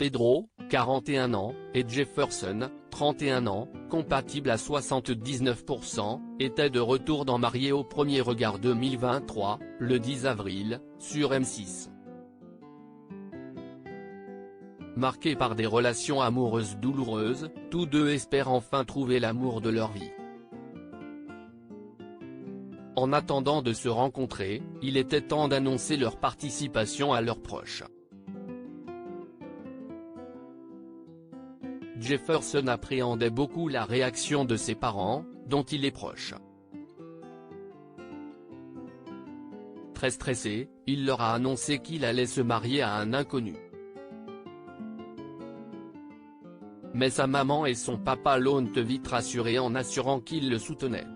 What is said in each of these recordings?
Pedro, 41 ans, et Jefferson, 31 ans, compatibles à 79%, étaient de retour dans Mariés au premier regard 2023, le 10 avril, sur M6. Marqués par des relations amoureuses douloureuses, tous deux espèrent enfin trouver l'amour de leur vie. En attendant de se rencontrer, il était temps d'annoncer leur participation à leurs proches. Jefferson appréhendait beaucoup la réaction de ses parents, dont il est proche. Très stressé, il leur a annoncé qu'il allait se marier à un inconnu. Mais sa maman et son papa l'ont vite rassuré en assurant qu'ils le soutenaient.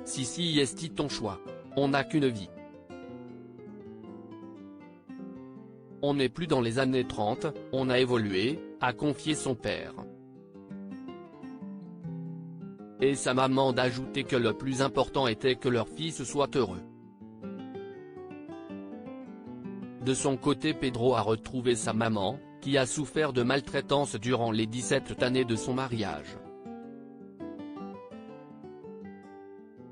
Si est-il ton choix? On n'a qu'une vie. On n'est plus dans les années 30, on a évolué, a confié son père. Et sa maman d'ajouter que le plus important était que leur fils soit heureux. De son côté, Pedro a retrouvé sa maman, qui a souffert de maltraitance durant les 17 années de son mariage.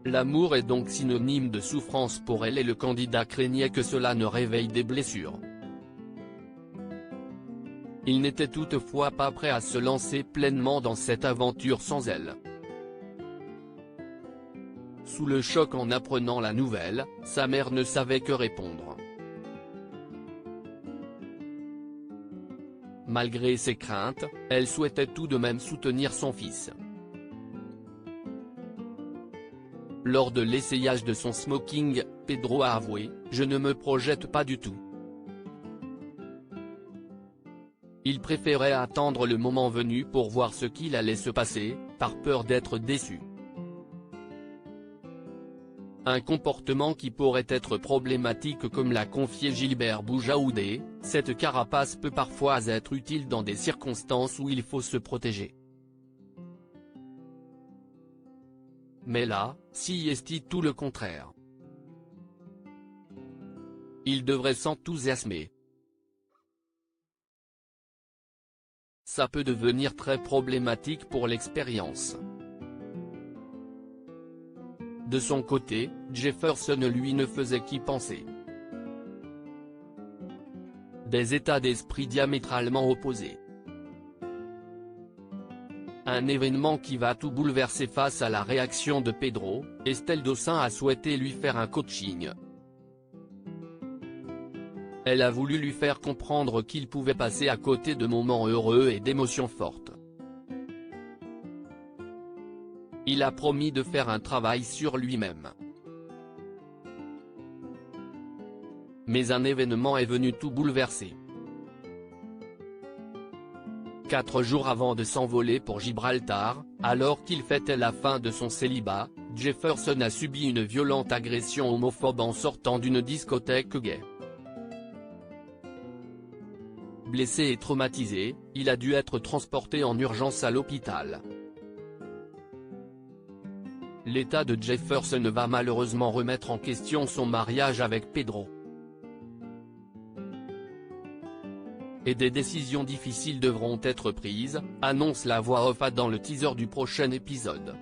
L'amour est donc synonyme de souffrance pour elle et le candidat craignait que cela ne réveille des blessures. Il n'était toutefois pas prêt à se lancer pleinement dans cette aventure sans elle. Sous le choc en apprenant la nouvelle, sa mère ne savait que répondre. Malgré ses craintes, elle souhaitait tout de même soutenir son fils. Lors de l'essayage de son smoking, Pedro a avoué « Je ne me projette pas du tout ». Il préférait attendre le moment venu pour voir ce qu'il allait se passer, par peur d'être déçu. Un comportement qui pourrait être problématique comme l'a confié Gilbert Boujaoudé, cette carapace peut parfois être utile dans des circonstances où il faut se protéger. Mais là, si est-il tout le contraire. Il devrait s'enthousiasmer. Ça peut devenir très problématique pour l'expérience. De son côté, Jefferson lui ne faisait qu'y penser. Des états d'esprit diamétralement opposés. Un événement qui va tout bouleverser. Face à la réaction de Pedro, Estelle Dossin a souhaité lui faire un coaching. Elle a voulu lui faire comprendre qu'il pouvait passer à côté de moments heureux et d'émotions fortes. Il a promis de faire un travail sur lui-même. Mais un événement est venu tout bouleverser. 4 jours avant de s'envoler pour Gibraltar, alors qu'il fêtait la fin de son célibat, Jefferson a subi une violente agression homophobe en sortant d'une discothèque gay. Blessé et traumatisé, il a dû être transporté en urgence à l'hôpital. L'état de Jefferson va malheureusement remettre en question son mariage avec Pedro. Et des décisions difficiles devront être prises, annonce la voix off dans le teaser du prochain épisode.